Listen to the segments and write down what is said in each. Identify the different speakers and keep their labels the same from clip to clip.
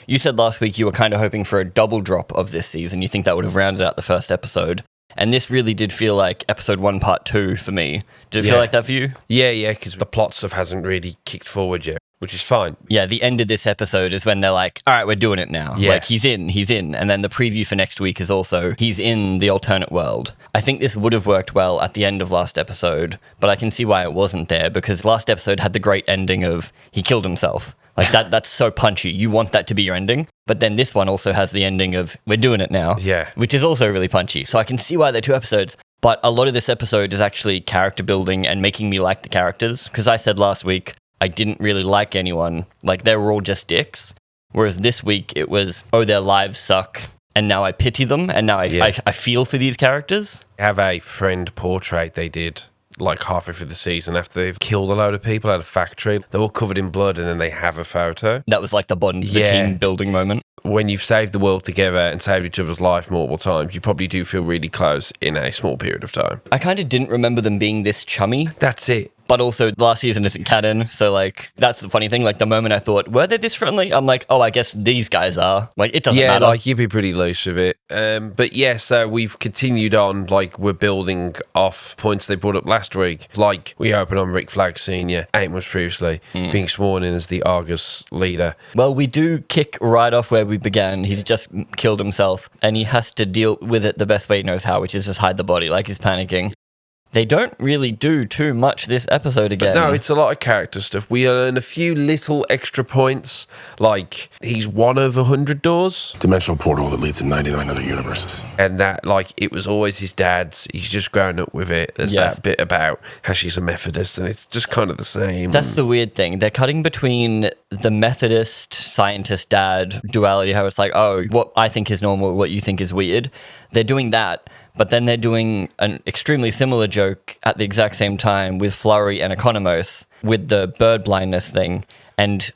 Speaker 1: You said last week you were kind of hoping for a double drop of this season. You think that would have rounded out the first episode. And this really did feel like episode 1, part 2 for me. Did it feel like that for you?
Speaker 2: Yeah, because the plot stuff hasn't really kicked forward yet, which is fine.
Speaker 1: Yeah, the end of this episode is when they're like, all right, we're doing it now.
Speaker 2: Yeah.
Speaker 1: Like, he's in. And then the preview for next week is also, he's in the alternate world. I think this would have worked well at the end of last episode, but I can see why it wasn't there, because last episode had the great ending of he killed himself. Like, that's so punchy. You want that to be your ending. But then this one also has the ending of, we're doing it now.
Speaker 2: Yeah.
Speaker 1: Which is also really punchy. So I can see why they're 2 episodes. But a lot of this episode is actually character building and making me like the characters. Because I said last week, I didn't really like anyone. Like, they were all just dicks. Whereas this week, it was, oh, their lives suck. And now I pity them. And now I feel for these characters.
Speaker 2: Have a friend portrait they did like halfway through the season after they've killed a load of people at a factory. They're all covered in blood and then they have a photo.
Speaker 1: That was like the bond, the team building moment.
Speaker 2: When you've saved the world together and saved each other's life multiple times, you probably do feel really close in a small period of time.
Speaker 1: I kind of didn't remember them being this chummy.
Speaker 2: That's it.
Speaker 1: But also, last season isn't canon, so, like, that's the funny thing. Like, the moment I thought, were they this friendly? I'm like, oh, I guess these guys are. Like, it doesn't matter.
Speaker 2: Yeah, like, you'd be pretty loose with it. But yeah, so we've continued on, like, we're building off points they brought up last week. Like, we open on Rick Flag Sr., 8 months previously, being sworn in as the Argus leader.
Speaker 1: Well, we do kick right off where we began. He's just killed himself, and he has to deal with it the best way he knows how, which is just hide the body, like he's panicking. They don't really do too much this episode again.
Speaker 2: No, it's a lot of character stuff. We earn a few little extra points, like he's one of 100 doors.
Speaker 3: Dimensional portal that leads to 99 other universes.
Speaker 2: And that, like, it was always his dad's. He's just grown up with it. There's that bit about how she's a Methodist, and it's just kind of the same.
Speaker 1: That's the weird thing. They're cutting between the Methodist scientist dad duality, how it's like, oh, what I think is normal, what you think is weird. They're doing that. But then they're doing an extremely similar joke at the exact same time with Fleury and Economos with the bird blindness thing. And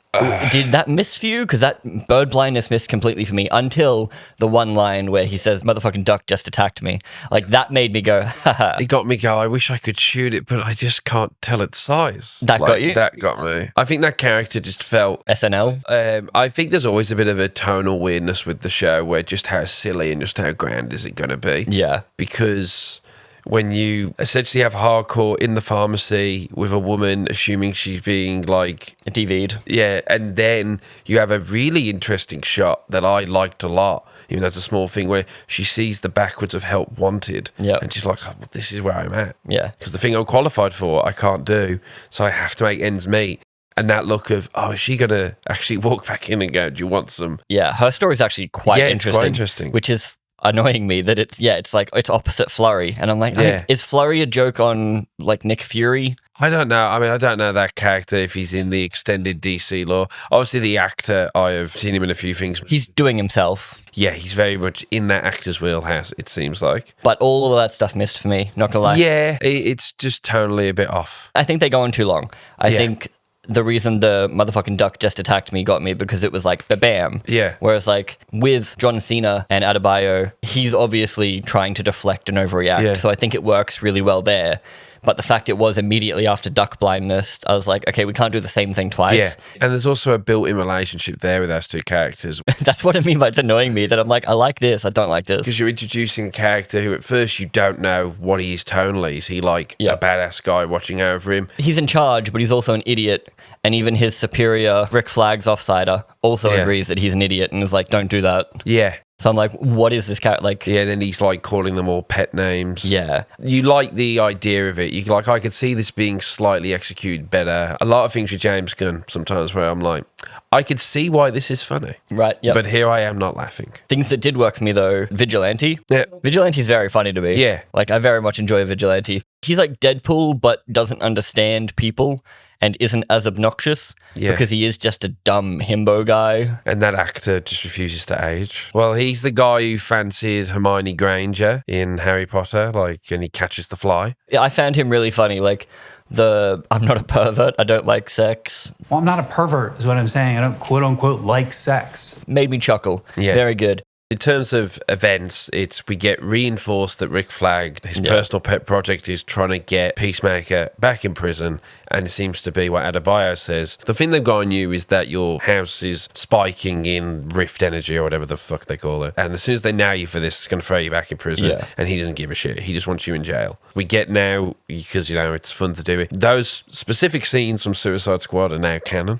Speaker 1: did that miss for you? Because that bird blindness missed completely for me until the one line where he says, motherfucking duck just attacked me. Like, that made me go, haha.
Speaker 2: It got me go, I wish I could shoot it, but I just can't tell its size.
Speaker 1: That got you?
Speaker 2: That got me. I think that character just felt...
Speaker 1: SNL?
Speaker 2: I think there's always a bit of a tonal weirdness with the show where just how silly and just how grand is it going to be?
Speaker 1: Yeah.
Speaker 2: Because... when you essentially have Harcourt in the pharmacy with a woman, assuming she's being like...
Speaker 1: DV'd.
Speaker 2: Yeah, and then you have a really interesting shot that I liked a lot, even as a small thing, where she sees the backwards of help wanted.
Speaker 1: Yeah.
Speaker 2: And she's like, oh, well, this is where I'm at.
Speaker 1: Yeah.
Speaker 2: Because the thing I'm qualified for, I can't do, so I have to make ends meet. And that look of, oh, is she going to actually walk back in and go, do you want some?
Speaker 1: Yeah, her story's actually quite interesting.
Speaker 2: It's quite interesting.
Speaker 1: Which is... annoying me that it's like it's opposite Fleury, and I'm like, is Fleury a joke on like Nick Fury?
Speaker 2: I don't know. I mean, I don't know that character if he's in the extended DC lore. Obviously, the actor, I have seen him in a few things.
Speaker 1: He's doing himself.
Speaker 2: Yeah, he's very much in that actor's wheelhouse, it seems like.
Speaker 1: But all of that stuff missed for me, not gonna lie.
Speaker 2: Yeah, it's just tonally a bit off.
Speaker 1: I think they go on too long. I think the reason the motherfucking duck just attacked me got me because it was like bam.
Speaker 2: Yeah.
Speaker 1: Whereas like with John Cena and Adebayo, he's obviously trying to deflect and overreact.
Speaker 2: Yeah.
Speaker 1: So I think it works really well there. But the fact it was immediately after duck blindness, I was like, okay, we can't do the same thing twice.
Speaker 2: Yeah, and there's also a built-in relationship there with those two characters.
Speaker 1: That's what I mean by it's annoying me, that I'm like, I like this, I don't like this.
Speaker 2: Because you're introducing a character who at first you don't know what he is tonally. Is he like a badass guy watching over him?
Speaker 1: He's in charge, but he's also an idiot. And even his superior, Rick Flag's offsider, also agrees that he's an idiot and is like, don't do that.
Speaker 2: Yeah.
Speaker 1: So I'm like, what is this character? Like,
Speaker 2: yeah, then he's like calling them all pet names.
Speaker 1: Yeah.
Speaker 2: You like the idea of it. You like, I could see this being slightly executed better. A lot of things with James Gunn sometimes where I'm like, I could see why this is funny.
Speaker 1: Right, yeah.
Speaker 2: But here I am not laughing.
Speaker 1: Things that did work for me though, Vigilante.
Speaker 2: Yeah.
Speaker 1: Vigilante's very funny to me.
Speaker 2: Yeah.
Speaker 1: Like, I very much enjoy Vigilante. He's like Deadpool, but doesn't understand people and isn't as obnoxious because he is just a dumb himbo guy.
Speaker 2: And that actor just refuses to age. Well, he's the guy who fancied Hermione Granger in Harry Potter, like, and he catches the fly.
Speaker 1: Yeah, I found him really funny. Like, I'm not a pervert, I don't like sex.
Speaker 4: Well, I'm not a pervert is what I'm saying. I don't quote unquote like sex.
Speaker 1: Made me chuckle.
Speaker 2: Yeah.
Speaker 1: Very good.
Speaker 2: In terms of events, we get reinforced that Rick Flag, his personal pet project is trying to get Peacemaker back in prison, and it seems to be what Adebayo says. The thing they've got on you is that your house is spiking in rift energy or whatever the fuck they call it. And as soon as they nail you for this, it's going to throw you back in prison. And he doesn't give a shit. He just wants you in jail. We get now, because, it's fun to do it, those specific scenes from Suicide Squad are now canon.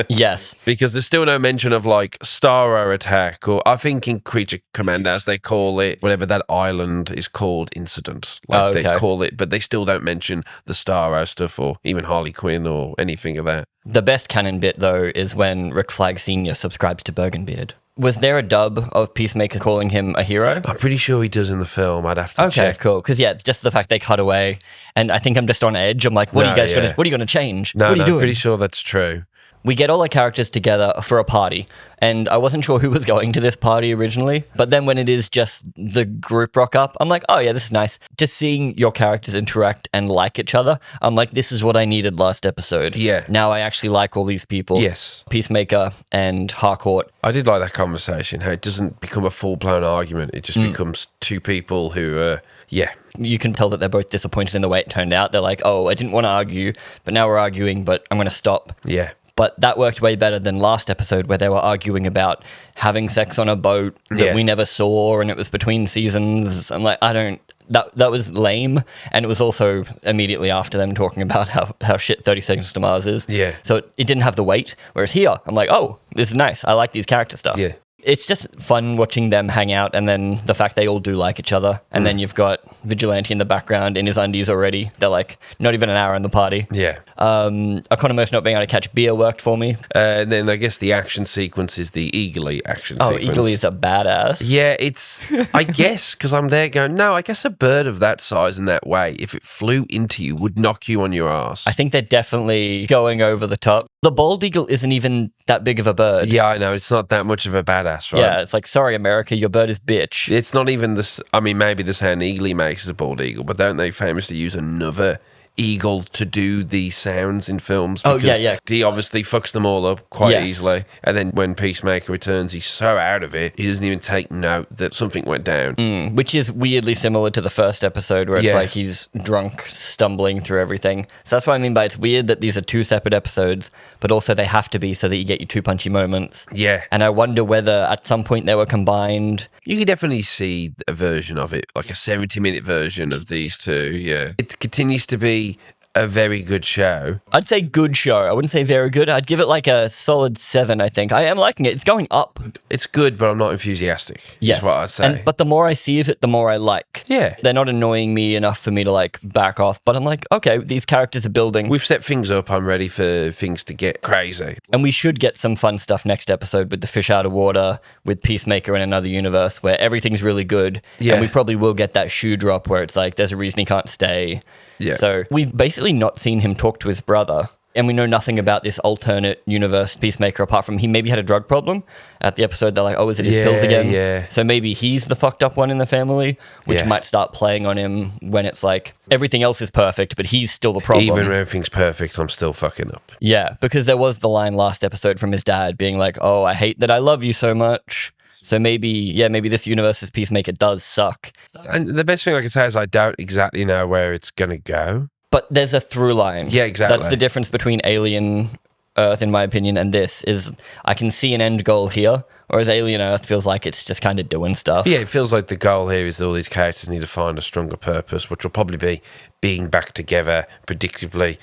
Speaker 1: Yes.
Speaker 2: Because there's still no mention of, Starro attack, or I think in Creature Command, as they call it, whatever that island is called, incident. They call it, but they still don't mention the Starro stuff or even Harley Quinn or anything of that.
Speaker 1: The best canon bit, though, is when Rick Flag Sr. subscribes to Bergenbeard. Was there a dub of Peacemaker calling him a hero?
Speaker 2: I'm pretty sure he does in the film. I'd have to check.
Speaker 1: Okay, cool. Because, it's just the fact they cut away. And I think I'm just on edge. I'm like, what are you guys going to change?
Speaker 2: No,
Speaker 1: what are you doing?
Speaker 2: I'm pretty sure that's true.
Speaker 1: We get all our characters together for a party, and I wasn't sure who was going to this party originally, but then when it is just the group rock up, I'm like, oh yeah, this is nice. Just seeing your characters interact and like each other, I'm like, this is what I needed last episode.
Speaker 2: Yeah.
Speaker 1: Now I actually like all these people.
Speaker 2: Yes.
Speaker 1: Peacemaker and Harcourt.
Speaker 2: I did like that conversation, how it doesn't become a full-blown argument. It just becomes two people who,
Speaker 1: You can tell that they're both disappointed in the way it turned out. They're like, oh, I didn't want to argue, but now we're arguing, but I'm going to stop.
Speaker 2: Yeah.
Speaker 1: But that worked way better than last episode where they were arguing about having sex on a boat that we never saw and it was between seasons. I'm like, that was lame. And it was also immediately after them talking about how shit 30 Seconds to Mars is.
Speaker 2: Yeah.
Speaker 1: So it didn't have the weight. Whereas here, I'm like, oh, this is nice. I like these character stuff.
Speaker 2: Yeah.
Speaker 1: It's just fun watching them hang out, and then the fact they all do like each other. And then you've got Vigilante in the background in his undies already. They're like not even an hour in the party.
Speaker 2: Yeah.
Speaker 1: Economos not being able to catch beer worked for me.
Speaker 2: And then I guess the action sequence is the Eagley action sequence.
Speaker 1: Oh, Eagley is a badass.
Speaker 2: Yeah, it's, I guess, because I'm there going, no, I guess a bird of that size and that way, if it flew into you, would knock you on your ass.
Speaker 1: I think they're definitely going over the top. The bald eagle isn't even that big of a bird.
Speaker 2: Yeah, I know. It's not that much of a badass, right?
Speaker 1: Yeah, it's like, sorry, America, your bird is bitch.
Speaker 2: It's not even this. I mean, maybe the sound Eagley makes is a bald eagle, but don't they famously use another eagle to do the sounds in films?
Speaker 1: Oh, yeah.
Speaker 2: He obviously fucks them all up quite
Speaker 1: Yes.
Speaker 2: easily. And then when Peacemaker returns, he's so out of it, he doesn't even take note that something went down.
Speaker 1: Which is weirdly similar to the first episode where it's
Speaker 2: Yeah.
Speaker 1: like he's drunk, stumbling through everything. So that's what I mean by it's weird that these are two separate episodes, but also they have to be so that you get your two punchy moments.
Speaker 2: Yeah.
Speaker 1: And I wonder whether at some point they were combined.
Speaker 2: You can definitely see a version of it, like a 70-minute version of these two, yeah. It continues to be a very good show.
Speaker 1: I'd say good show. I wouldn't say very good. I'd give it like a solid 7, I think. I am liking it. It's going up.
Speaker 2: It's good, but I'm not enthusiastic,
Speaker 1: Yes.
Speaker 2: is what I'd say.
Speaker 1: But the more I see of it, the more I like.
Speaker 2: Yeah.
Speaker 1: They're not annoying me enough for me to like back off, but I'm like, okay, these characters are building.
Speaker 2: We've set things up. I'm ready for things to get crazy.
Speaker 1: And we should get some fun stuff next episode with the fish out of water, with Peacemaker in another universe where everything's really good.
Speaker 2: Yeah.
Speaker 1: And we probably will get that shoe drop where it's like, there's a reason he can't stay.
Speaker 2: Yeah.
Speaker 1: So we've basically not seen him talk to his brother. And we know nothing about this alternate universe Peacemaker apart from he maybe had a drug problem. At the episode, they're like, oh, is it his pills again?
Speaker 2: Yeah.
Speaker 1: So maybe he's the fucked up one in the family, which
Speaker 2: Yeah.
Speaker 1: might start playing on him when it's like everything else is perfect, but he's still the problem.
Speaker 2: Even when everything's perfect, I'm still fucking up.
Speaker 1: Yeah, because there was the line last episode from his dad being like, oh, I hate that I love you so much. So maybe this universe's Peacemaker does suck.
Speaker 2: And the best thing I can say is I don't exactly know where it's going to go.
Speaker 1: But there's a through line.
Speaker 2: Yeah, exactly.
Speaker 1: That's the difference between Alien Earth, in my opinion, and this, is I can see an end goal here, whereas Alien Earth feels like it's just kind of doing stuff.
Speaker 2: Yeah, it feels like the goal here is that all these characters need to find a stronger purpose, which will probably be being back together, predictably,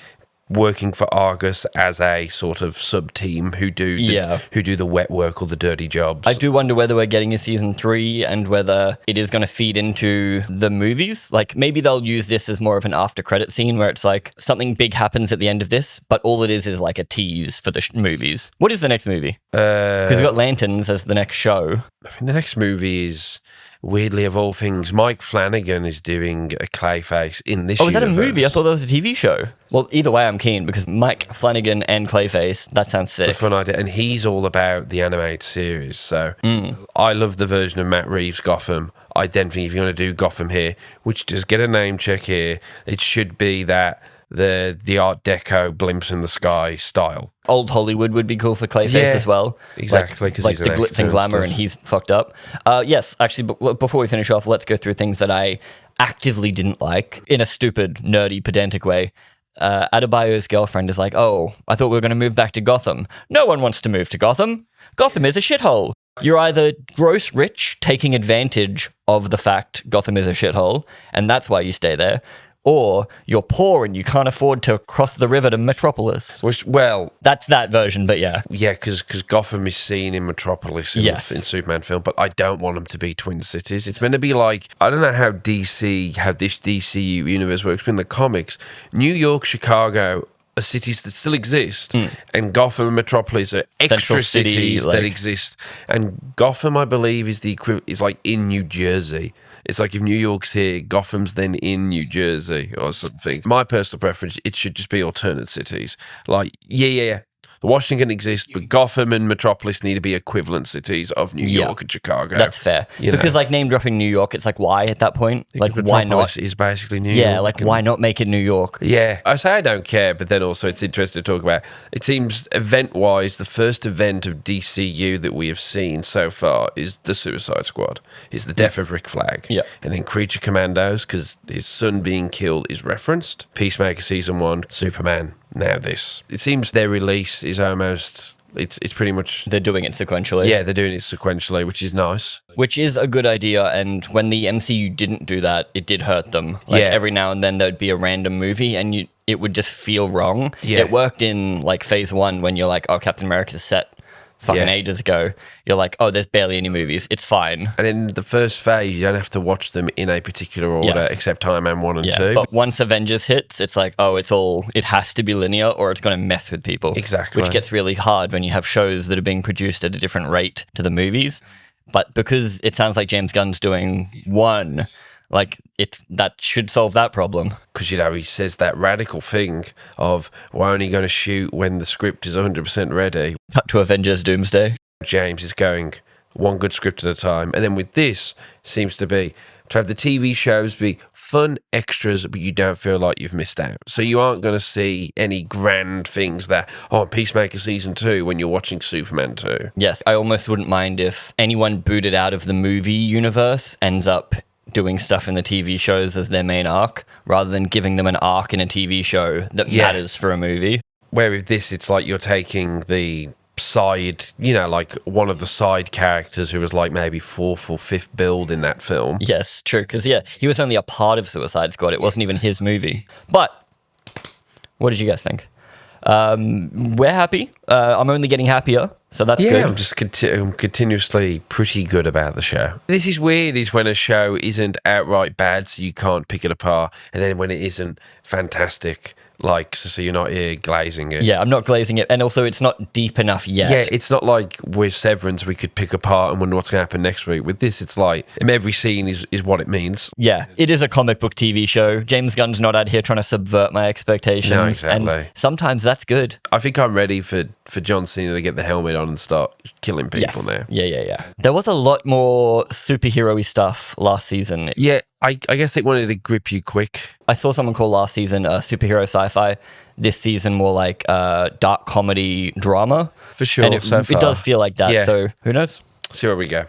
Speaker 2: working for Argus as a sort of sub-team who do the wet work or the dirty jobs.
Speaker 1: I do wonder whether we're getting a season 3 and whether it is going to feed into the movies. Like, maybe they'll use this as more of an after-credit scene where it's like something big happens at the end of this, but all it is like a tease for the movies. What is the next movie? Because we've got Lanterns as the next show.
Speaker 2: I think the next movie is, weirdly of all things, Mike Flanagan is doing a Clayface in this
Speaker 1: Oh, is that a
Speaker 2: universe.
Speaker 1: movie? I thought that was a TV show. Well, either way, I'm keen because Mike Flanagan and Clayface, that sounds sick.
Speaker 2: It's a fun idea. And he's all about the animated series. So I love the version of Matt Reeves' Gotham. I then think if you're going to do Gotham here, which does get a name check here, it should be that the Art Deco blimps in the sky style.
Speaker 1: Old Hollywood would be cool for Clayface as well.
Speaker 2: Exactly, because
Speaker 1: like the glitz and glamour, and he's fucked up. Yes, actually, before we finish off, let's go through things that I actively didn't like in a stupid, nerdy, pedantic way. Adebayo's girlfriend is like, oh, I thought we were going to move back to Gotham. No one wants to move to Gotham. Gotham is a shithole. You're either gross rich, taking advantage of the fact Gotham is a shithole, and that's why you stay there, or you're poor and you can't afford to cross the river to Metropolis.
Speaker 2: Well,
Speaker 1: that's that version, but yeah.
Speaker 2: Yeah, because Gotham is seen in Metropolis in Superman film, but I don't want them to be twin cities. It's meant to be like, I don't know how this DCU universe works, but in the comics, New York, Chicago are cities that still exist, and Gotham and Metropolis are extra cities that exist. And Gotham, I believe, is the equivalent, is like in New Jersey. It's like if New York's here, Gotham's then in New Jersey or something. My personal preference, it should just be alternate cities. Like, yeah. Washington exists, but Gotham and Metropolis need to be equivalent cities of New York and Chicago.
Speaker 1: That's fair. Because like name dropping New York, it's like, why at that point? Like, why not?
Speaker 2: Metropolis is basically New York.
Speaker 1: Yeah, like why not make it New York?
Speaker 2: Yeah, I say I don't care, but then also it's interesting to talk about. It seems event-wise, the first event of DCU that we have seen so far is the Suicide Squad. Is the death of Rick Flag.
Speaker 1: Yeah.
Speaker 2: And then Creature Commandos, because his son being killed is referenced. Peacemaker Season 1, Superman. Now this. It seems their release is almost... It's pretty much...
Speaker 1: They're doing it sequentially.
Speaker 2: Yeah, they're doing it sequentially, which is nice.
Speaker 1: Which is a good idea, and when the MCU didn't do that, it did hurt them. Like every now and then there'd be a random movie, and it would just feel wrong.
Speaker 2: Yeah.
Speaker 1: It worked in like Phase 1 when you're like, oh, Captain America's set fucking ages ago. You're like, oh, there's barely any movies. It's fine.
Speaker 2: And in the first phase, you don't have to watch them in a particular order, except Iron Man 1 and 2.
Speaker 1: But once Avengers hits, it's like, oh, it has to be linear or it's going to mess with people.
Speaker 2: Exactly.
Speaker 1: Which gets really hard when you have shows that are being produced at a different rate to the movies. But because it sounds like James Gunn's doing one, like that should solve that problem.
Speaker 2: Because, he says that radical thing of we're only going to shoot when the script is 100% ready.
Speaker 1: Cut to Avengers Doomsday.
Speaker 2: James is going one good script at a time. And then with this, seems to be to have the TV shows be fun extras, but you don't feel like you've missed out. So you aren't going to see any grand things that, Peacemaker Season 2 when you're watching Superman 2.
Speaker 1: Yes, I almost wouldn't mind if anyone booted out of the movie universe ends up doing stuff in the TV shows as their main arc, rather than giving them an arc in a TV show that matters for a movie.
Speaker 2: Where with this, it's like you're taking the side, like one of the side characters who was like maybe fourth or fifth build in that film.
Speaker 1: Yes, true, because he was only a part of Suicide Squad. It wasn't even his movie. But what did you guys think? We're happy. I'm only getting happier, so that's good.
Speaker 2: Yeah, I'm just I'm continuously pretty good about the show. This is weird, is when a show isn't outright bad, so you can't pick it apart, and then when it isn't fantastic, like, so you're not here glazing it.
Speaker 1: Yeah, I'm not glazing it, and also it's not deep enough yet.
Speaker 2: Yeah, it's not like with Severance we could pick apart and wonder what's going to happen next week. With this, it's like every scene is what it means.
Speaker 1: Yeah, it is a comic book TV show. James Gunn's not out here trying to subvert my expectations.
Speaker 2: No, exactly.
Speaker 1: And sometimes that's good.
Speaker 2: I think I'm ready for John Cena to get the helmet on and start killing people now.
Speaker 1: Yeah. There was a lot more superhero-y stuff last season.
Speaker 2: Yeah, I guess they wanted to grip you quick.
Speaker 1: I saw someone call last season superhero sci-fi. This season more like dark comedy drama.
Speaker 2: For sure,
Speaker 1: And it
Speaker 2: so far.
Speaker 1: It does feel like that,
Speaker 2: Yeah.
Speaker 1: so who knows?
Speaker 2: See where we go.